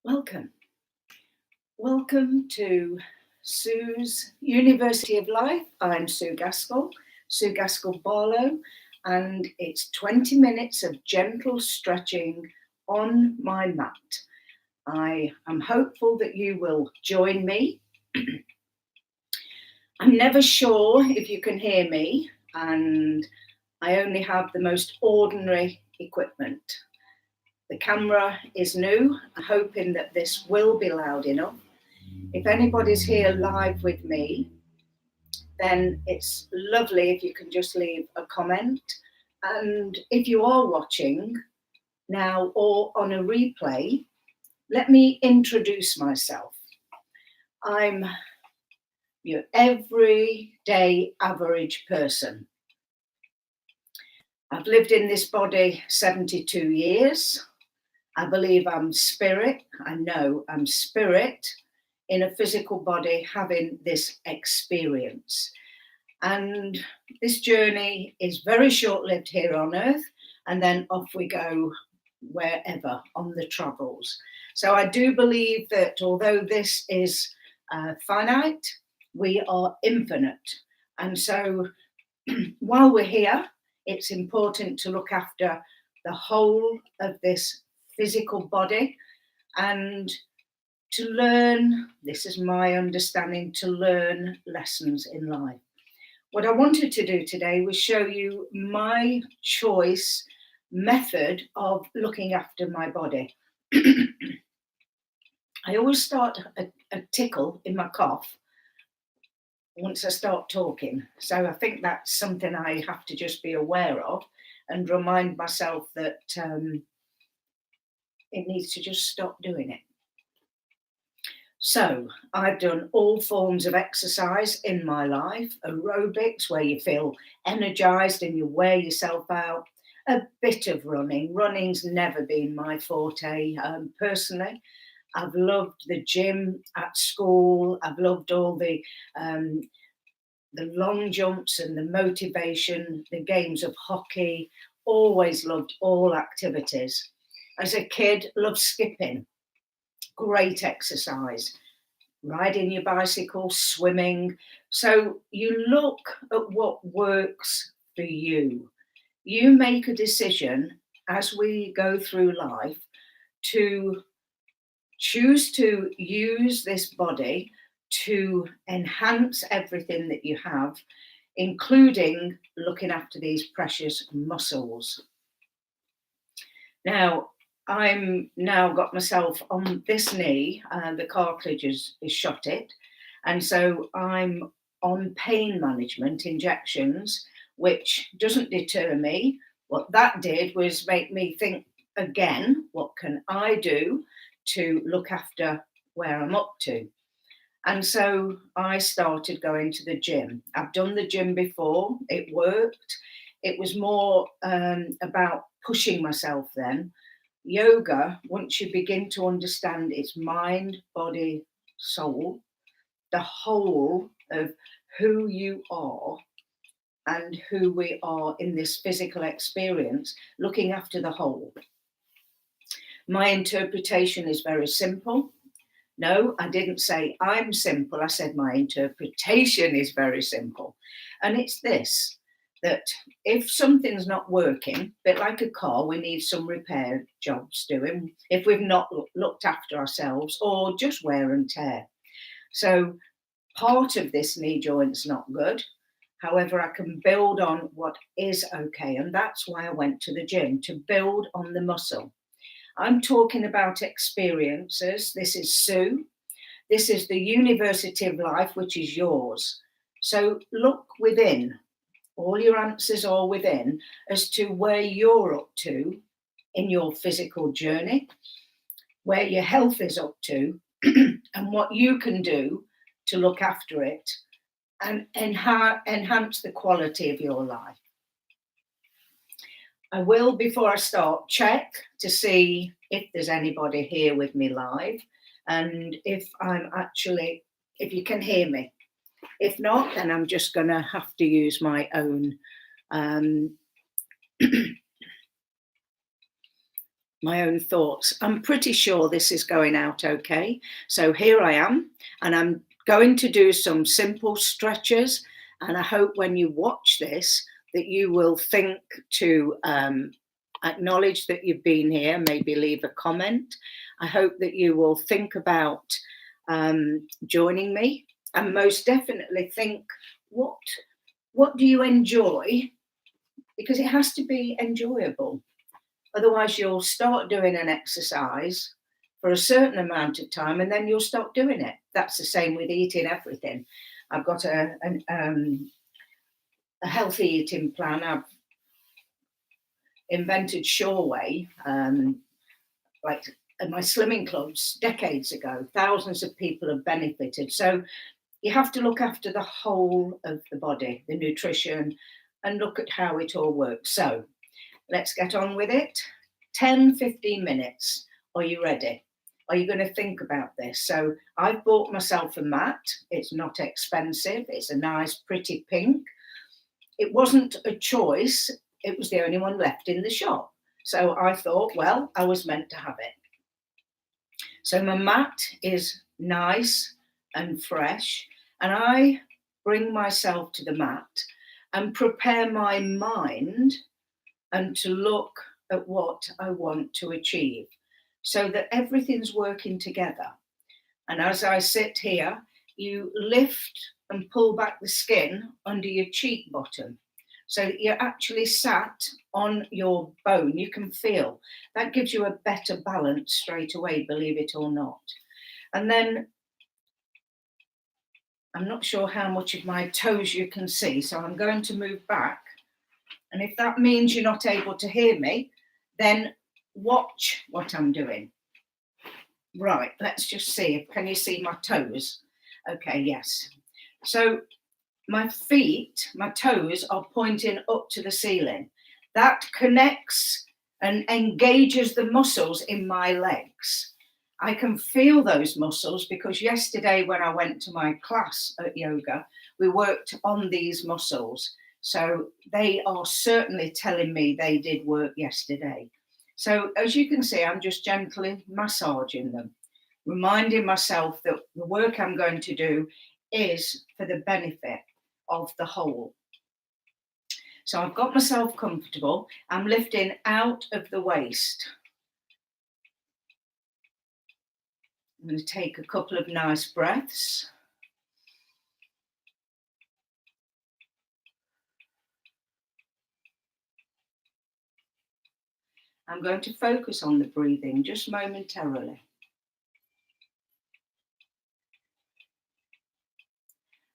Welcome. Welcome to Sue's University of Life. I'm Sue Gaskell Barlow, and it's 20 minutes of gentle stretching on my mat. I am hopeful that you will join me. I'm never sure if you can hear me, and I only have the most ordinary equipment. The camera is new. I'm hoping that this will be loud enough. If anybody's here live with me, then it's lovely if you can just leave a comment. And if you are watching now or on a replay, let me introduce myself. I'm your everyday average person. I've lived in this body 72 years. I believe I'm spirit. I know I'm spirit in a physical body having this experience. And this journey is very short-lived here on earth, and then off we go wherever on the travels. So I do believe that although this is finite, we are infinite. And so while we're here, it's important to look after the whole of this physical body and to learn, this is my understanding, to learn lessons in life. What I wanted to do today was show you my choice method of looking after my body. I always start a tickle in my cough once I start talking. So I think that's something I have to just be aware of and remind myself that it needs to just stop doing it. So I've done all forms of exercise in my life, aerobics where you feel energized and you wear yourself out, a bit of running. Running's never been my forte personally. I've loved the gym at school. I've loved all the long jumps and the motivation, the games of hockey, always loved all activities. As a kid, loved skipping. Great exercise, riding your bicycle, swimming. So you look at what works for you. You make a decision as we go through life to choose to use this body to enhance everything that you have, including looking after these precious muscles. Now, I'm now got myself on this knee, the cartilage is shot it. And so I'm on pain management injections, which doesn't deter me. What that did was make me think again, what can I do to look after where I'm up to? And so I started going to the gym. I've done the gym before, it worked. It was more about pushing myself then. Yoga, once you begin to understand its mind, body, soul, the whole of who you are and who we are in this physical experience, looking after the whole. My interpretation is very simple. No, I didn't say I'm simple. I said my interpretation is very simple. And it's this, that if something's not working, a bit like a car, we need some repair jobs doing if we've not looked after ourselves or just wear and tear. So part of this knee joint's not good. However, I can build on what is okay. And that's why I went to the gym, to build on the muscle. I'm talking about experiences. This is Sue. This is the University of Life, which is yours. So look within. All your answers are within as to where you're up to in your physical journey, where your health is up to, and what you can do to look after it and enhance the quality of your life. I will, before I start, check to see if there's anybody here with me live and if you can hear me. If not, then I'm just going to have to use my own my own thoughts. I'm pretty sure this is going out okay. So here I am, and I'm going to do some simple stretches. And I hope when you watch this that you will think to acknowledge that you've been here, maybe leave a comment. I hope that you will think about joining me, and most definitely think, what do you enjoy? Because it has to be enjoyable. Otherwise, you'll start doing an exercise for a certain amount of time and then you'll stop doing it. That's the same with eating everything. I've got a healthy eating plan. I've invented Shoreway, like at my slimming clubs decades ago. Thousands of people have benefited. So you have to look after the whole of the body, the nutrition, and look at how it all works. So let's get on with it. 10, 15 minutes. Are you ready? Are you going to think about this? So I've bought myself a mat. It's not expensive. It's a nice, pretty pink. It wasn't a choice. It was the only one left in the shop. So I thought, well, I was meant to have it. So my mat is nice and fresh. And I bring myself to the mat and prepare my mind and to look at what I want to achieve so that everything's working together. And as I sit here, you lift and pull back the skin under your cheek bottom so that you're actually sat on your bone. You can feel that gives you a better balance straight away, believe it or not. And then I'm not sure how much of my toes you can see, so I'm going to move back. And if that means you're not able to hear me, then watch what I'm doing. Right, let's just see. Can you see my toes? Okay, yes. So my feet, my toes are pointing up to the ceiling. That connects and engages the muscles in my legs. I can feel those muscles because yesterday when I went to my class at yoga, we worked on these muscles. So they are certainly telling me they did work yesterday. So as you can see, I'm just gently massaging them, reminding myself that the work I'm going to do is for the benefit of the whole. So I've got myself comfortable. I'm lifting out of the waist. I'm going to take a couple of nice breaths. I'm going to focus on the breathing just momentarily.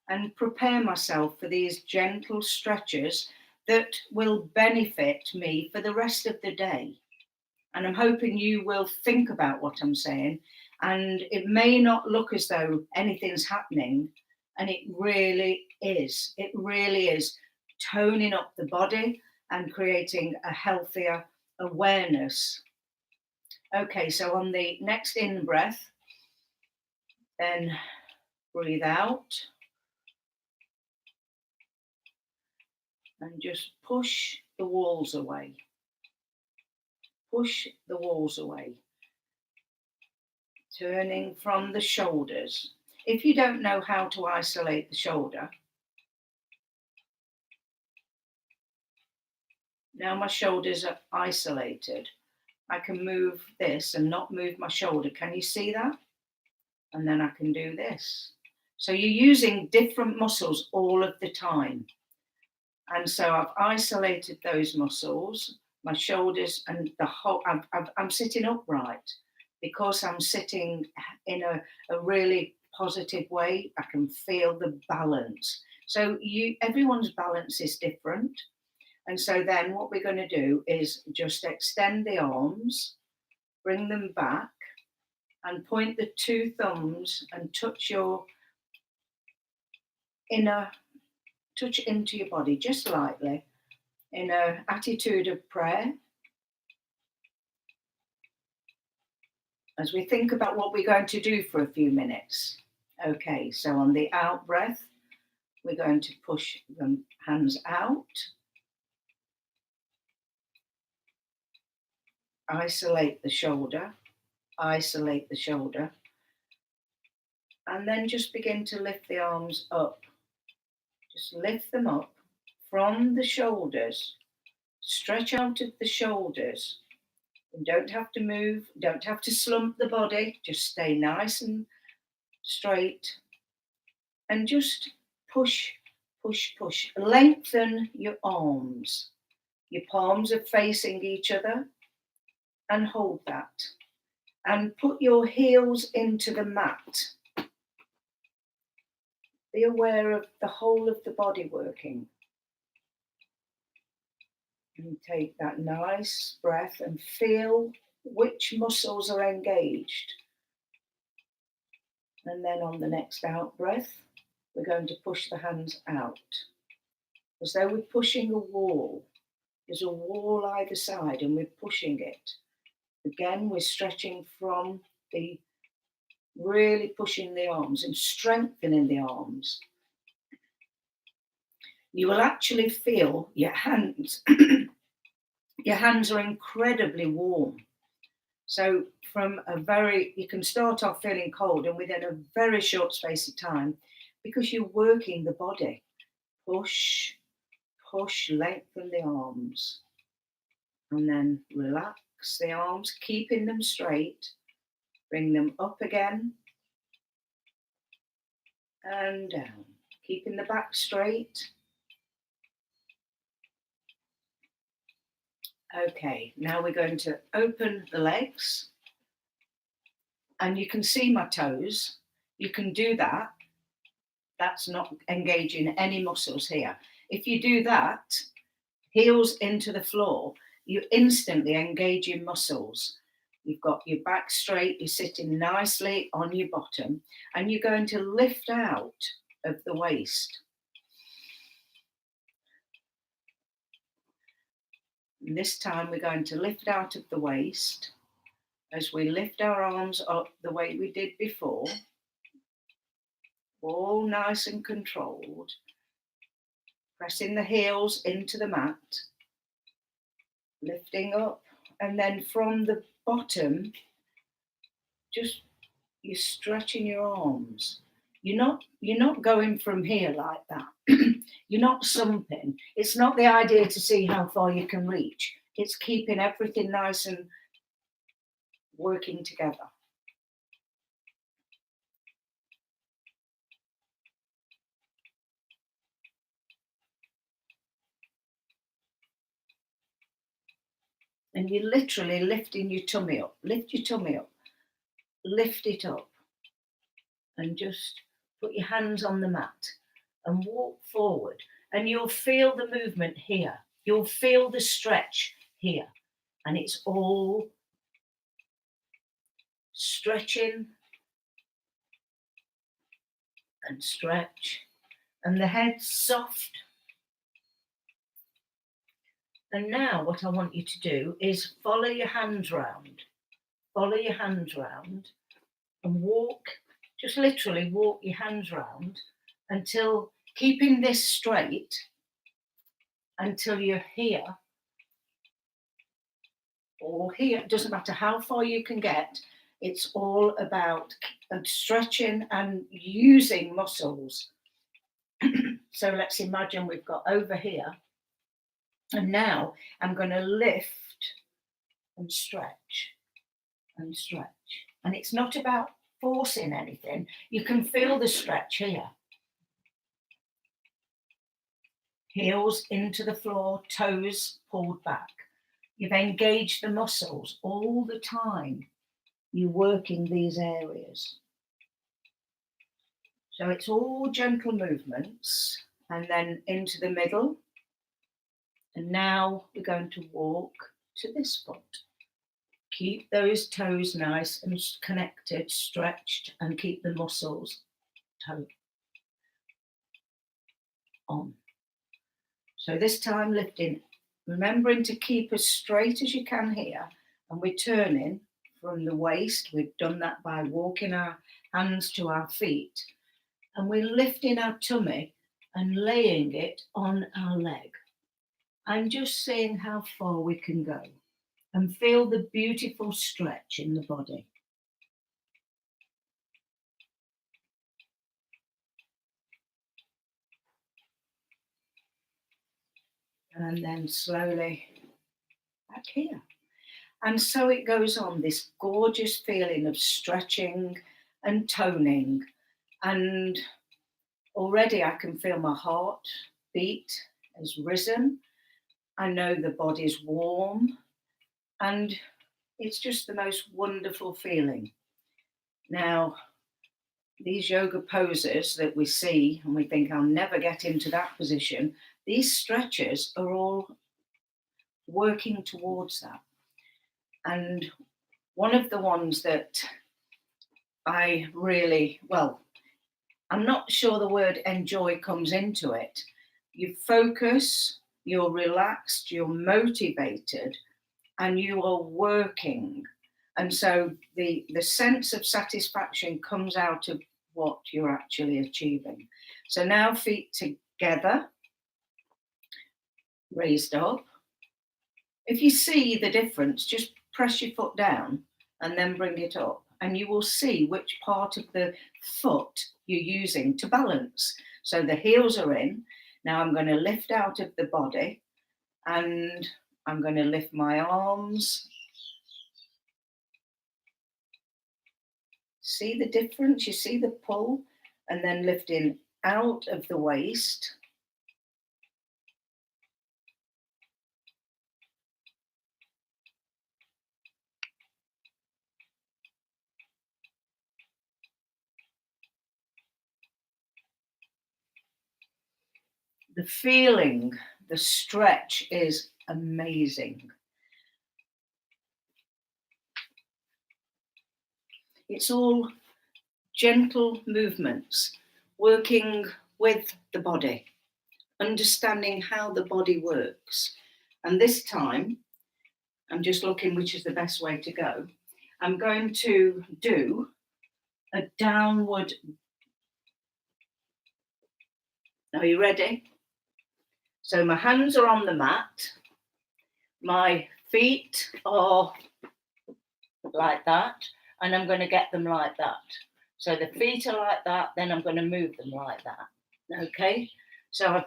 And prepare myself for these gentle stretches that will benefit me for the rest of the day. And I'm hoping you will think about what I'm saying. And it may not look as though anything's happening, and it really is. It really is toning up the body and creating a healthier awareness. Okay, so on the next in breath, then breathe out. And just push the walls away. Push the walls away. Turning from the shoulders. If you don't know how to isolate the shoulder, now my shoulders are isolated. I can move this and not move my shoulder. Can you see that? And then I can do this. So you're using different muscles all of the time. And so I've isolated those muscles, my shoulders and the whole, I'm sitting upright because I'm sitting in a really positive way. I can feel the balance. So everyone's balance is different. And so then what we're going to do is just extend the arms, bring them back and point the two thumbs and touch into your body just lightly in an attitude of prayer. As we think about what we're going to do for a few minutes. Okay, so on the out breath, we're going to push the hands out. isolate the shoulder, isolate the shoulder, and then just begin to lift the arms up. Just lift them up from the shoulders, stretch out of the shoulders. You don't have to move, don't have to slump the body, just stay nice and straight and just push, push, push. Lengthen your arms. Your palms are facing each other and hold that. And put your heels into the mat. Be aware of the whole of the body working. And take that nice breath and feel which muscles are engaged. And then on the next out breath, we're going to push the hands out. As though we're pushing a wall. There's a wall either side and we're pushing it. Again, we're stretching from the, really pushing the arms and strengthening the arms. You will actually feel your hands, your hands are incredibly warm. So you can start off feeling cold and within a very short space of time, because you're working the body. Push, push, lengthen the arms. And then relax the arms, keeping them straight. Bring them up again and down. Keeping the back straight. Okay, now we're going to open the legs. And you can see my toes. You can do that. That's not engaging any muscles here. If you do that, heels into the floor, you instantly engage your muscles. You've got your back straight, you're sitting nicely on your bottom, and you're going to lift out of the waist. And this time we're going to lift out of the waist as we lift our arms up the way we did before. All nice and controlled. Pressing the heels into the mat. Lifting up, and then from the bottom, just you're stretching your arms. You're not going from here like that. You're not sumping. It's not the idea to see how far you can reach. It's keeping everything nice and working together. And you're literally lifting your tummy up. Lift your tummy up. Lift it up. And just put your hands on the mat and walk forward. And you'll feel the movement here. You'll feel the stretch here. And it's all stretching and stretch. And the head's soft. And now what I want you to do is follow your hands round. Follow your hands round and walk, just literally walk your hands round until, keeping this straight, until you're here or here. It doesn't matter how far you can get. It's all about stretching and using muscles. So let's imagine we've got over here. And now I'm going to lift and stretch and stretch. And it's not about forcing anything. You can feel the stretch here. Heels into the floor, toes pulled back. You've engaged the muscles all the time. You're working these areas. So it's all gentle movements, and then into the middle. And now we're going to walk to this spot. Keep those toes nice and connected, stretched, and keep the muscles on. So this time lifting, remembering to keep as straight as you can here, and we're turning from the waist. We've done that by walking our hands to our feet, and we're lifting our tummy and laying it on our leg. I'm just seeing how far we can go. and feel the beautiful stretch in the body. And then slowly back here. And so it goes on, this gorgeous feeling of stretching and toning. And already I can feel my heart beat has risen. I know the body's warm. And it's just the most wonderful feeling. Now, these yoga poses that we see and we think I'll never get into that position, these stretches are all working towards that. And one of the ones that I really, well, I'm not sure the word enjoy comes into it. You focus, you're relaxed, you're motivated, and you are working. And so the sense of satisfaction comes out of what you're actually achieving. So now feet together, raised up. If you see the difference, just press your foot down and then bring it up. And you will see which part of the foot you're using to balance. So the heels are in. Now I'm going to lift out of the body and I'm going to lift my arms. See the difference? You see the pull? And then lifting out of the waist. The feeling, the stretch is amazing. It's all gentle movements, working with the body, understanding how the body works. And this time, I'm just looking which is the best way to go. I'm going to do a downward. Are you ready? So my hands are on the mat. My feet are like that. And I'm going to get them like that. So the feet are like that, then I'm going to move them like that. Okay, so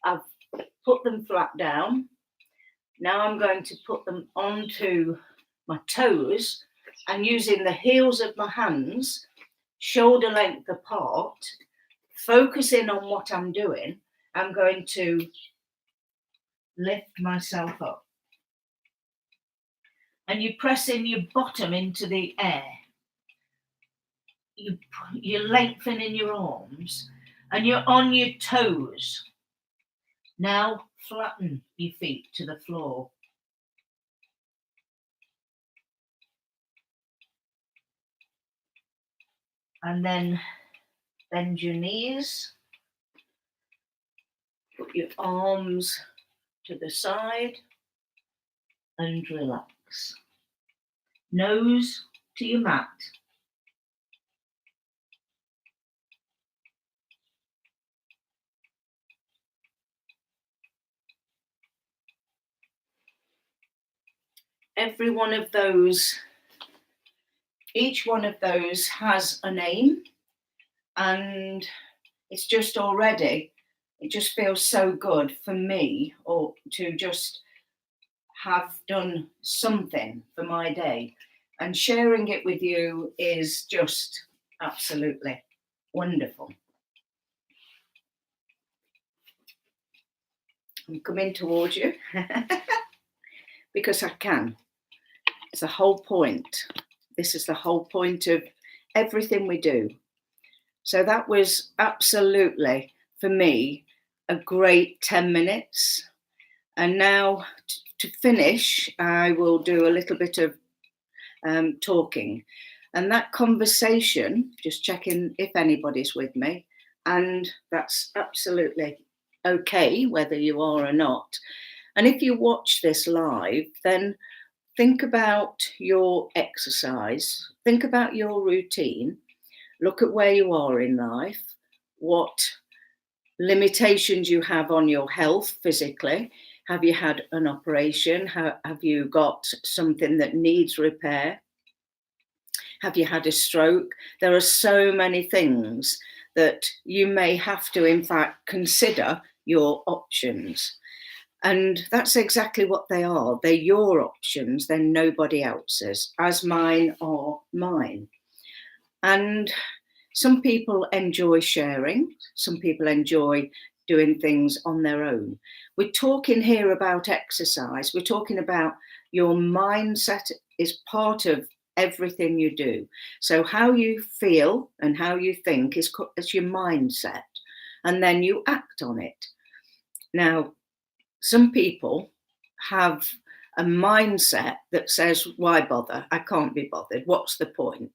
I've put them flat down. Now I'm going to put them onto my toes and using the heels of my hands, shoulder length apart, focusing on what I'm doing, I'm going to lift myself up. And you press in your bottom into the air. You're lengthening your arms and you're on your toes. Now flatten your feet to the floor. And then bend your knees. Put your arms to the side and relax. Nose to your mat. Every one of those, each one of those has a name, and it's just already, it just feels so good for me or to just have done something for my day, and sharing it with you is just absolutely wonderful. I'm coming towards you because I can. It's the whole point. This is the whole point of everything we do. So that was absolutely, for me, a great 10 minutes. And now to finish, I will do a little bit of talking. And that conversation, just checking if anybody's with me, and that's absolutely okay, whether you are or not. And if you watch this live, then think about your exercise, think about your routine, look at where you are in life, what limitations you have on your health physically, Have you had an operation? Have you got something that needs repair? Have you had a stroke? There are so many things that you may have to, in fact, consider your options. And that's exactly what they are. They're your options, they're nobody else's, as mine are mine. And some people enjoy sharing, some people enjoy doing things on their own. We're talking here about exercise, we're talking about your mindset is part of everything you do. So how you feel and how you think is your mindset, and then you act on it. Now, some people have a mindset that says, why bother? I can't be bothered. What's the point?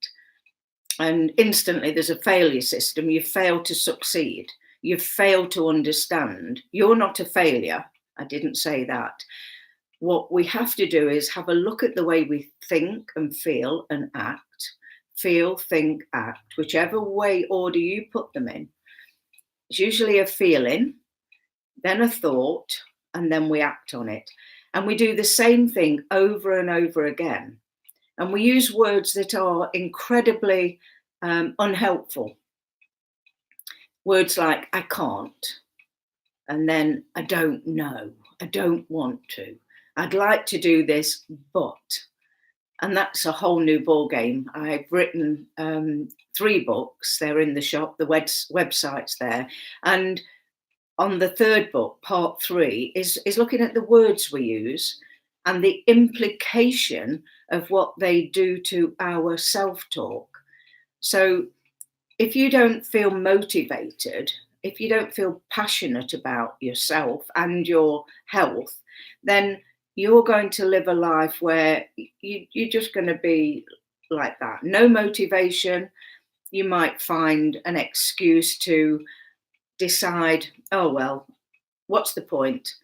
And instantly there's a failure system. You've failed to succeed. You've failed to understand. You're not a failure. I didn't say that. What we have to do is have a look at the way we think and feel and act. Feel, think, act, whichever way order you put them in. It's usually a feeling, then a thought, and then we act on it. And we do the same thing over and over again. And we use words that are incredibly unhelpful. Words like, I can't, and then I don't know, I don't want to, I'd like to do this, but. And that's a whole new ball game. I've written 3 books. They're in the shop, the website's there. And on the 3rd book, part 3, is looking at the words we use and the implication of what they do to our self-talk. So if you don't feel motivated, if you don't feel passionate about yourself and your health, then you're going to live a life where you're just going to be like that. No motivation. You might find an excuse to decide, oh, well, what's the point?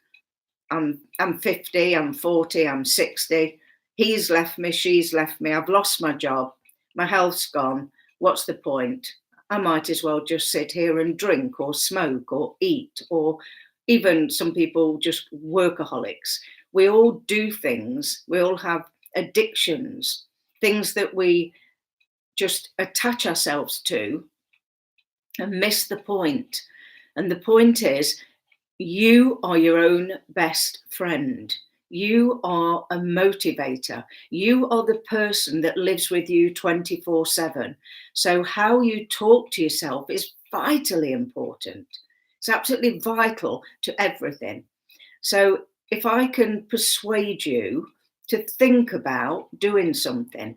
I'm 50, I'm 40, I'm 60. He's left me, she's left me. I've lost my job. My health's gone. What's the point? I might as well just sit here and drink or smoke or eat, or even some people just workaholics. We all do things. We all have addictions, things that we just attach ourselves to and miss the point. And the point is, you are your own best friend. You are a motivator. You are the person that lives with you 24/7. So how you talk to yourself is vitally important. It's absolutely vital to everything. So if I can persuade you to think about doing something,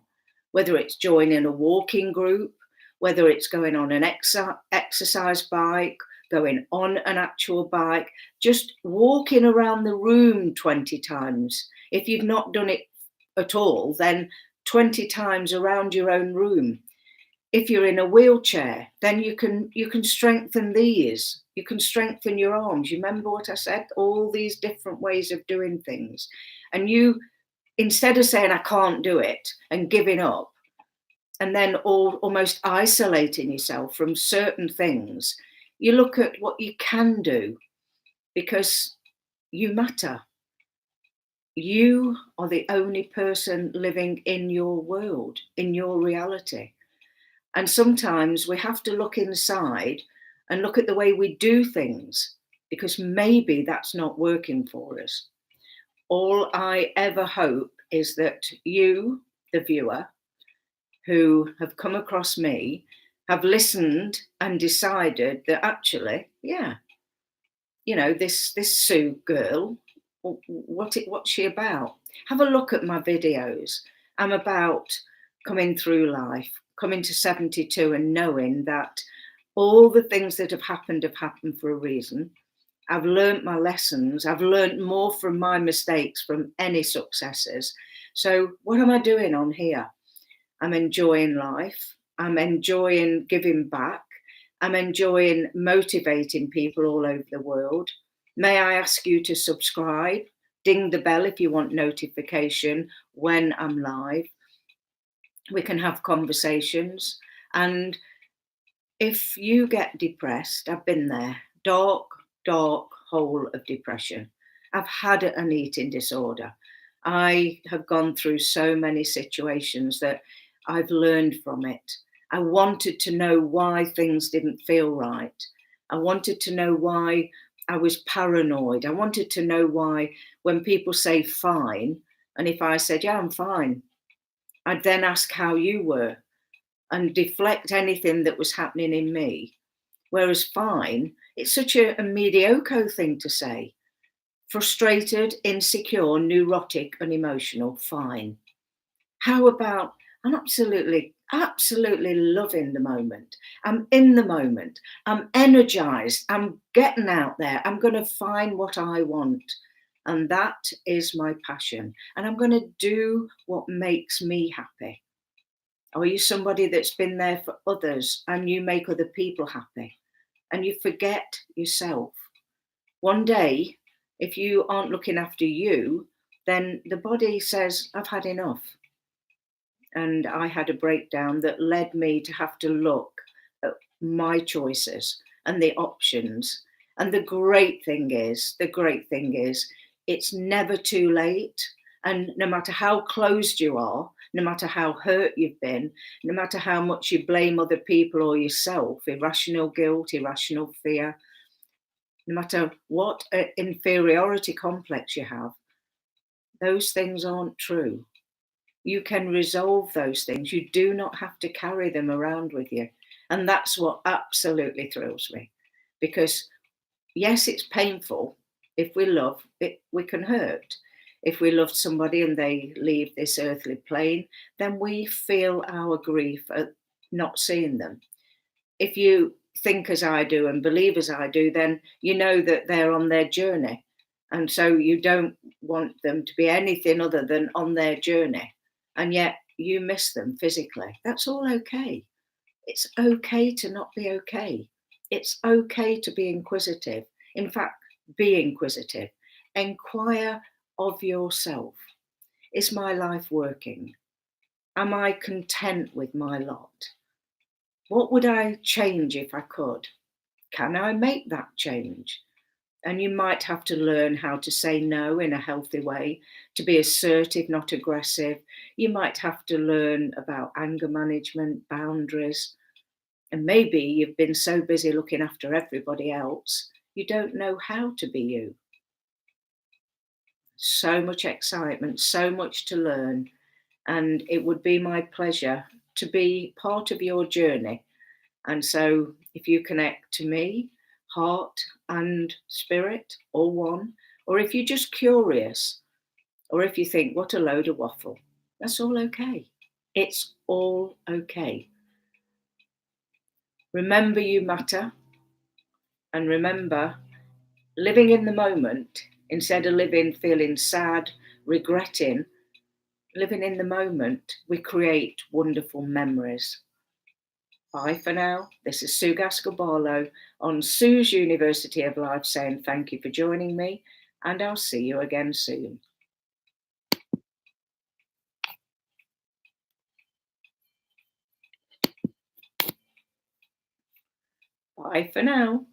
whether it's joining a walking group, whether it's going on an exercise bike, going on an actual bike, just walking around the room 20 times. If you've not done it at all, then 20 times around your own room. If you're in a wheelchair, then you can strengthen these. You can strengthen your arms. You remember what I said? All these different ways of doing things. And you, instead of saying, I can't do it and giving up, and then almost isolating yourself from certain things, you look at what you can do, because you matter. You are the only person living in your world, in your reality. And sometimes we have to look inside and look at the way we do things, because maybe that's not working for us. All I ever hope is that you, the viewer, who have come across me, have listened and decided that actually, yeah, this Sue girl, what's she about? Have a look at my videos. I'm about coming through life, coming to 72 and knowing that all the things that have happened for a reason. I've learnt my lessons. I've learnt more from my mistakes from any successes. So what am I doing on here? I'm enjoying life. I'm enjoying giving back. I'm enjoying motivating people all over the world. May I ask you to subscribe, ding the bell if you want notification when I'm live. We can have conversations. And if you get depressed, I've been there, dark hole of depression. I've had an eating disorder. I have gone through so many situations that I've learned from it. I wanted to know why things didn't feel right. I wanted to know why I was paranoid. I wanted to know why, when people say fine, and if I said, yeah, I'm fine, I'd then ask how you were and deflect anything that was happening in me. Whereas fine, it's such a mediocre thing to say. Frustrated, insecure, neurotic, unemotional, fine. How about I'm absolutely loving the moment. I'm in the moment. I'm energized. I'm getting out there. I'm going to find what I want. And that is my passion. And I'm going to do what makes me happy. Are you somebody that's been there for others and you make other people happy and you forget yourself? One day, if you aren't looking after you, then the body says, I've had enough. And I had a breakdown that led me to have to look at my choices and the options. And the great thing is, it's never too late. And no matter how closed you are, no matter how hurt you've been, no matter how much you blame other people or yourself, irrational guilt, irrational fear, no matter what inferiority complex you have, those things aren't true. You can resolve those things. You do not have to carry them around with you. And that's what absolutely thrills me. Because, yes, it's painful. If we love, we can hurt. If we loved somebody and they leave this earthly plane, then we feel our grief at not seeing them. If you think as I do and believe as I do, then you know that they're on their journey. And so you don't want them to be anything other than on their journey. And yet you miss them physically. That's all okay. It's okay to not be okay. It's okay to be inquisitive. In fact, be inquisitive. Inquire of yourself. Is my life working? Am I content with my lot? What would I change if I could? Can I make that change? And you might have to learn how to say no in a healthy way, to be assertive, not aggressive. You might have to learn about anger management, boundaries. And maybe you've been so busy looking after everybody else, you don't know how to be you. So much excitement, so much to learn. And it would be my pleasure to be part of your journey. And so if you connect to me, heart and spirit, all one, or if you're just curious, or if you think, what a load of waffle, that's all okay. It's all okay. Remember you matter, and remember living in the moment instead of living feeling sad, regretting. Living in the moment, we create wonderful memories. Bye for now. This is Sue Gaskell-Barlow on Sue's University of Life saying thank you for joining me, and I'll see you again soon. Bye for now.